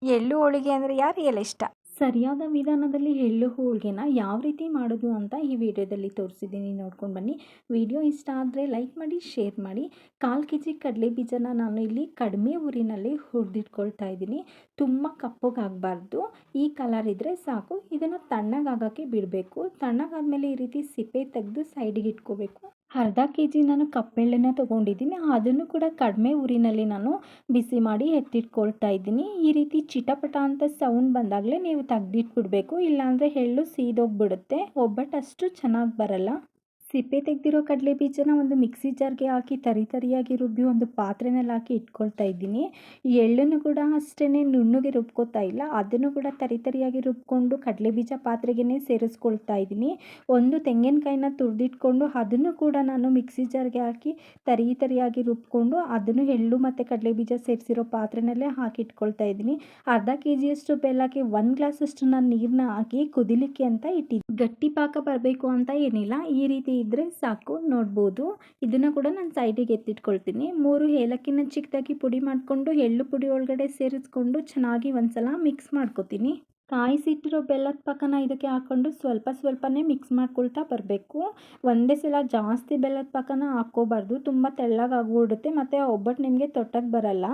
ಎಳ್ಳು ಹೋಳಿಗೆ ಅಂದರೆ ಯಾರಿಗೆಲ್ಲ ಇಷ್ಟ? ಸರಿಯಾದ ವಿಧಾನದಲ್ಲಿ ಎಳ್ಳು ಹೋಳಿಗೆನ ಯಾವ ರೀತಿ ಮಾಡೋದು ಅಂತ ಈ ವಿಡಿಯೋದಲ್ಲಿ ತೋರಿಸಿದ್ದೀನಿ, ನೋಡ್ಕೊಂಡು ಬನ್ನಿ. ವಿಡಿಯೋ ಇಷ್ಟ ಆದರೆ ಲೈಕ್ ಮಾಡಿ, ಶೇರ್ ಮಾಡಿ. 1/4 kg ಕಡಲೆ ಬೀಜನ ನಾನು ಇಲ್ಲಿ ಕಡಿಮೆ ಊರಿನಲ್ಲಿ ಹುರಿದಿಟ್ಕೊಳ್ತಾ ಇದ್ದೀನಿ. ತುಂಬ ಕಪ್ಪಗಾಗಬಾರ್ದು, ಈ ಕಲರ್ ಇದ್ದರೆ ಸಾಕು. ಇದನ್ನು ತಣ್ಣಗಾಗೋಕ್ಕೆ ಬಿಡಬೇಕು. ತಣ್ಣಗಾದ್ಮೇಲೆ ಈ ರೀತಿ ಸಿಪ್ಪೆ ತೆಗೆದು ಸೈಡಿಗೆ ಇಟ್ಕೋಬೇಕು. ಅರ್ಧ kg ನಾನು ಕಪ್ಪೆಳ್ಳನ್ನ ತೊಗೊಂಡಿದ್ದೀನಿ. ಅದನ್ನು ಕೂಡ ಕಡಿಮೆ ಊರಿನಲ್ಲಿ ನಾನು ಬಿಸಿ ಮಾಡಿ ಎತ್ತಿಟ್ಕೊಳ್ತಾ ಇದ್ದೀನಿ. ಈ ರೀತಿ ಚಿಟಪಟ ಅಂತ ಸೌಂಡ್ ಬಂದಾಗಲೇ ನೀವು ತೆಗ್ದಿಟ್ಬಿಡ್ಬೇಕು, ಇಲ್ಲಾಂದರೆ ಎಳ್ಳು ಸೀದೋಗ್ಬಿಡುತ್ತೆ, ಒಬ್ಬಟ್ಟು ಅಷ್ಟು ಚೆನ್ನಾಗಿ ಬರಲ್ಲ. ಸಿಪ್ಪೆ ತೆಗೆದಿರೋ ಕಡಲೆ ಬೀಜನ ಒಂದು ಮಿಕ್ಸಿ ಜಾರ್ಗೆ ಹಾಕಿ ತರಿಯಾಗಿ ರುಬ್ಬಿ ಒಂದು ಪಾತ್ರೆನಲ್ಲಿ ಹಾಕಿ ಇಟ್ಕೊಳ್ತಾ ಇದ್ದೀನಿ. ಎಳ್ಳನ್ನು ಕೂಡ ಅಷ್ಟೇ ನುಣ್ಣಗೆ ರುಬ್ಕೋತಾ ಇಲ್ಲ, ಅದನ್ನು ಕೂಡ ತರಿಯಾಗಿ ರುಬ್ಕೊಂಡು ಕಡಲೆ ಬೀಜ ಪಾತ್ರೆಗೆ ಸೇರಿಸ್ಕೊಳ್ತಾ ಇದ್ದೀನಿ. ಒಂದು ತೆಂಗಿನಕಾಯಿನ ತುರಿದಿಟ್ಕೊಂಡು ಅದನ್ನು ಕೂಡ ನಾನು ಮಿಕ್ಸಿ ಜಾರ್ಗೆ ಹಾಕಿ ತರಿಯಾಗಿ ರುಬ್ಕೊಂಡು ಅದನ್ನು ಎಳ್ಳು ಮತ್ತು ಕಡಲೆ ಬೀಜ ಸೇರಿಸಿರೋ ಪಾತ್ರೆನಲ್ಲೇ ಹಾಕಿ ಇಟ್ಕೊಳ್ತಾ ಇದ್ದೀನಿ. ಅರ್ಧ kg ಬೆಲ್ಲಕ್ಕೆ 1 ಗ್ಲಾಸಷ್ಟು ನಾನು ನೀರನ್ನ ಹಾಕಿ ಕುದಿಲಿಕ್ಕೆ ಅಂತ ಇಟ್ಟಿದ್ದೀನಿ. ಗಟ್ಟಿ ಪಾಕ ಬರಬೇಕು ಅಂತ ಏನಿಲ್ಲ, ಈ ರೀತಿ ಇದ್ದರೆ ಸಾಕು. ನೋಡ್ಬೋದು, ಇದನ್ನು ಕೂಡ ನಾನು ಸೈಡಿಗೆ ಎತ್ತಿಟ್ಕೊಳ್ತೀನಿ. 3 ಏಲಕ್ಕಿನ ಚಿಕ್ಕದಾಗಿ ಪುಡಿ ಮಾಡಿಕೊಂಡು ಎಳ್ಳು ಪುಡಿ ಒಳಗಡೆ ಸೇರಿಸ್ಕೊಂಡು ಚೆನ್ನಾಗಿ ಒಂದ್ಸಲ ಮಿಕ್ಸ್ ಮಾಡ್ಕೊತೀನಿ. ಕಾಯಿಸಿಟ್ಟಿರೋ ಬೆಲ್ಲದ ಪಾಕನ ಇದಕ್ಕೆ ಹಾಕ್ಕೊಂಡು ಸ್ವಲ್ಪನೇ ಮಿಕ್ಸ್ ಮಾಡ್ಕೊಳ್ತಾ ಬರಬೇಕು. ಒಂದೇ ಸಲ ಜಾಸ್ತಿ ಬೆಲ್ಲದ ಪಾಕನ ಹಾಕ್ಕೋಬಾರ್ದು, ತುಂಬ ತೆಳ್ಳಗಾಗ್ಬಿಡುತ್ತೆ ಮತ್ತು ಒಬ್ಬಟ್ಟು ನಿಮಗೆ ತೊಟ್ಟಕ್ಕೆ ಬರಲ್ಲ.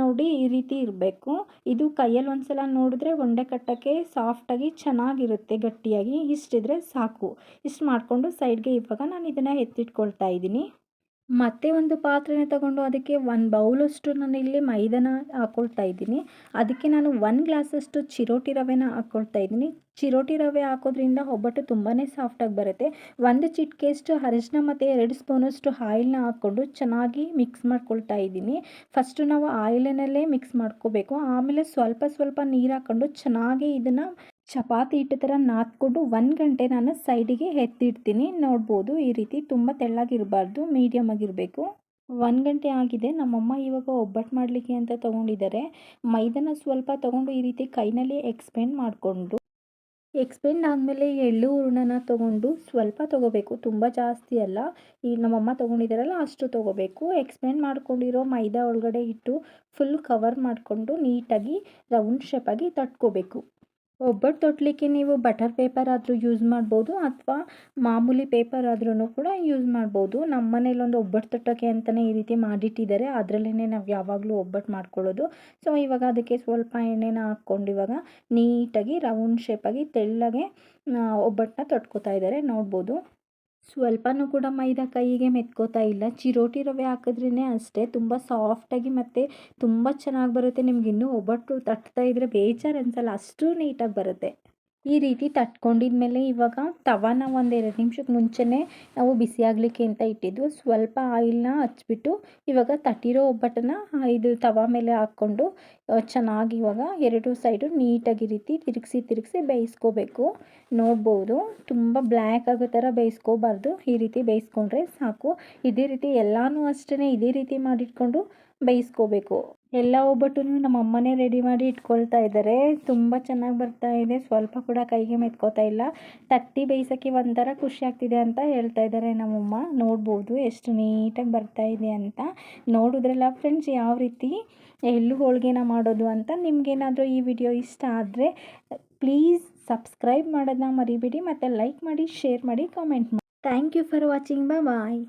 ನೋಡಿ, ಈ ರೀತಿ ಇರಬೇಕು. ಇದು ಕೈಯಲ್ಲಿ ಒಂದ್ಸಲ ನೋಡಿದ್ರೆ ಉಂಡೆ ಕಟ್ಟೋಕ್ಕೆ ಸಾಫ್ಟಾಗಿ ಚೆನ್ನಾಗಿರುತ್ತೆ, ಗಟ್ಟಿಯಾಗಿ. ಇಷ್ಟಿದ್ರೆ ಸಾಕು. ಇಷ್ಟು ಮಾಡಿಕೊಂಡು ಸೈಡ್ಗೆ ಇವಾಗ ನಾನು ಇದನ್ನು ಎತ್ತಿಟ್ಕೊಳ್ತಾ ಇದ್ದೀನಿ. ಮತ್ತೆ ಒಂದು ಪಾತ್ರೆನ ತಗೊಂಡು ಅದಕ್ಕೆ 1 ಬೌಲಷ್ಟು ನಾನು ಇಲ್ಲಿ ಮೈದಾನ ಹಾಕ್ಕೊಳ್ತಾ ಇದ್ದೀನಿ. ಅದಕ್ಕೆ ನಾನು 1 ಗ್ಲಾಸಷ್ಟು ಚಿರೋಟಿ ರವೆನ ಹಾಕ್ಕೊಳ್ತಾ ಇದ್ದೀನಿ. ಚಿರೋಟಿ ರವೆ ಹಾಕೋದ್ರಿಂದ ಒಬ್ಬಟ್ಟು ತುಂಬಾ ಸಾಫ್ಟಾಗಿ ಬರುತ್ತೆ. 1 ಚಿಟಿಕೆಯಷ್ಟು ಅರಿಶಿನ ಮತ್ತು 2 ಸ್ಪೂನಷ್ಟು ಆಯಿಲ್ನ ಹಾಕ್ಕೊಂಡು ಚೆನ್ನಾಗಿ ಮಿಕ್ಸ್ ಮಾಡ್ಕೊಳ್ತಾ ಇದ್ದೀನಿ. ಫಸ್ಟು ನಾವು ಆಯಿಲಿನಲ್ಲೇ ಮಿಕ್ಸ್ ಮಾಡ್ಕೋಬೇಕು, ಆಮೇಲೆ ಸ್ವಲ್ಪ ನೀರು ಹಾಕ್ಕೊಂಡು ಚೆನ್ನಾಗಿ ಇದನ್ನು ಚಪಾತಿ ಹಿಟ್ಟು ಥರ ನಾದ್ಕೊಂಡು 1 ಗಂಟೆ ನಾನು ಸೈಡಿಗೆ ಎತ್ತಿಡ್ತೀನಿ. ನೋಡ್ಬೋದು, ಈ ರೀತಿ ತುಂಬ ತೆಳ್ಳಗಿರಬಾರ್ದು, ಮೀಡಿಯಮ್ ಆಗಿರಬೇಕು. 1 ಗಂಟೆ ಆಗಿದೆ. ನಮ್ಮಮ್ಮ ಇವಾಗ ಒಬ್ಬಟ್ಟು ಮಾಡಲಿಕ್ಕೆ ಅಂತ ತೊಗೊಂಡಿದ್ದಾರೆ. ಮೈದಾನ ಸ್ವಲ್ಪ ತೊಗೊಂಡು ಈ ರೀತಿ ಕೈನಲ್ಲಿ ಎಕ್ಸ್ಪೆಂಡ್ ಆದಮೇಲೆ ಎಳ್ಳು ಹೂರಣನ ತೊಗೊಂಡು ಸ್ವಲ್ಪ ತೊಗೋಬೇಕು, ತುಂಬ ಜಾಸ್ತಿ ಅಲ್ಲ. ಈ ನಮ್ಮಮ್ಮ ತೊಗೊಂಡಿದ್ದಾರಲ್ಲ ಅಷ್ಟು ತೊಗೋಬೇಕು. ಎಕ್ಸ್ಪೆಂಡ್ ಮಾಡ್ಕೊಂಡಿರೋ ಮೈದಾ ಒಳಗಡೆ ಇಟ್ಟು ಫುಲ್ ಕವರ್ ಮಾಡಿಕೊಂಡು ನೀಟಾಗಿ ರೌಂಡ್ ಶೇಪಾಗಿ ತಟ್ಕೋಬೇಕು. ಒಬ್ಬಟ್ಟು ತೊಟ್ಟಲಿಕ್ಕೆ ನೀವು ಬಟರ್ ಪೇಪರ್ ಆದರೂ ಯೂಸ್ ಮಾಡ್ಬೋದು, ಅಥವಾ ಮಾಮೂಲಿ ಪೇಪರ್ ಆದ್ರೂ ಕೂಡ ಯೂಸ್ ಮಾಡ್ಬೋದು. ನಮ್ಮ ಮನೇಲೊಂದು ಒಬ್ಬಟ್ಟು ತೊಟ್ಟೋಕ್ಕೆ ಅಂತಲೇ ಈ ರೀತಿ ಮಾಡಿಟ್ಟಿದ್ದಾರೆ, ಅದರಲ್ಲೇ ನಾವು ಯಾವಾಗಲೂ ಒಬ್ಬಟ್ಟು ಮಾಡ್ಕೊಳ್ಳೋದು. ಸೊ ಇವಾಗ ಅದಕ್ಕೆ ಸ್ವಲ್ಪ ಎಣ್ಣೆನ ಹಾಕ್ಕೊಂಡು ಇವಾಗ ನೀಟಾಗಿ ರೌಂಡ್ ಶೇಪಾಗಿ ತೆಳ್ಳಗೆ ಒಬ್ಬಟ್ಟನ್ನ ತೊಟ್ಕೋತಾ ಇದ್ದಾರೆ, ನೋಡ್ಬೋದು. ಸ್ವಲ್ಪನೂ ಕೂಡ ಮೈದಾ ಕೈಗೆ ಮೆತ್ಕೋತಾ ಇಲ್ಲ. ಚಿರೋಟಿ ರವೆ ಹಾಕಿದ್ರೇ ಅಷ್ಟೇ ತುಂಬ ಸಾಫ್ಟಾಗಿ ಮತ್ತು ತುಂಬ ಚೆನ್ನಾಗಿ ಬರುತ್ತೆ. ನಿಮ್ಗೆ ಇನ್ನೂ ಒಬ್ಬಟ್ಟು ತಟ್ತಾ ಇದ್ದರೆ ಬೇಜಾರು ಅನಿಸಲ್ಲ, ಅಷ್ಟು ನೀಟಾಗಿ ಬರುತ್ತೆ. ಈ ರೀತಿ ತಟ್ಕೊಂಡಿದ್ಮೇಲೆ ಇವಾಗ ತವಾನ 1-2 ನಿಮಿಷಕ್ಕೆ ಮುಂಚೆನೇ ನಾವು ಬಿಸಿ ಆಗಲಿಕ್ಕೆ ಅಂತ ಇಟ್ಟಿದ್ದು. ಸ್ವಲ್ಪ ಆಯಿಲ್ನ ಹಚ್ಬಿಟ್ಟು ಇವಾಗ ತಟ್ಟಿರೋ ಒಬ್ಬಟ್ಟನ್ನು ಇದು ತವಾ ಮೇಲೆ ಹಾಕ್ಕೊಂಡು ಚೆನ್ನಾಗಿ ಇವಾಗ 2 ಸೈಡು ನೀಟಾಗಿ ರೀತಿ ತಿರುಗಿಸಿ ಬೇಯಿಸ್ಕೋಬೇಕು. ನೋಡ್ಬೋದು, ತುಂಬ ಬ್ಲ್ಯಾಕ್ ಆಗೋ ಥರ ಬೇಯಿಸ್ಕೋಬಾರ್ದು, ಈ ರೀತಿ ಬೇಯಿಸ್ಕೊಂಡ್ರೆ ಸಾಕು. ಇದೇ ರೀತಿ ಎಲ್ಲನೂ ಅಷ್ಟೇ ಇದೇ ರೀತಿ ಮಾಡಿಟ್ಕೊಂಡು ಬೇಯಿಸ್ಕೋಬೇಕು. ಎಲ್ಲ ಒಬ್ಬಟ್ಟೂ ನಮ್ಮ ಅಮ್ಮನೇ ರೆಡಿ ಮಾಡಿ ಇಟ್ಕೊಳ್ತಾ ಇದ್ದಾರೆ. ತುಂಬ ಚೆನ್ನಾಗಿ ಬರ್ತಾ ಇದೆ, ಸ್ವಲ್ಪ ಕೂಡ ಕೈಗೆ ಮೆತ್ಕೋತಾ ಇಲ್ಲ. ತಟ್ಟಿ ಬೇಯಿಸೋಕ್ಕೆ ಒಂಥರ ಖುಷಿ ಆಗ್ತಿದೆ ಅಂತ ಹೇಳ್ತಾ ಇದ್ದಾರೆ ನಮ್ಮಮ್ಮ. ನೋಡ್ಬೋದು ಎಷ್ಟು ನೀಟಾಗಿ ಬರ್ತಾ ಇದೆ ಅಂತ. ನೋಡಿದ್ರಲ್ಲ ಫ್ರೆಂಡ್ಸ್, ಯಾವ ರೀತಿ ಎಳ್ಳು ಹೋಳಿಗೆನ ಮಾಡೋದು ಅಂತ. ನಿಮಗೇನಾದರೂ ಈ ವಿಡಿಯೋ ಇಷ್ಟ ಆದರೆ ಪ್ಲೀಸ್ ಸಬ್ಸ್ಕ್ರೈಬ್ ಮಾಡೋದನ್ನ ಮರಿಬೇಡಿ, ಮತ್ತು ಲೈಕ್ ಮಾಡಿ, ಶೇರ್ ಮಾಡಿ, ಕಾಮೆಂಟ್ ಮಾಡಿ. Thank you for watching. Bye.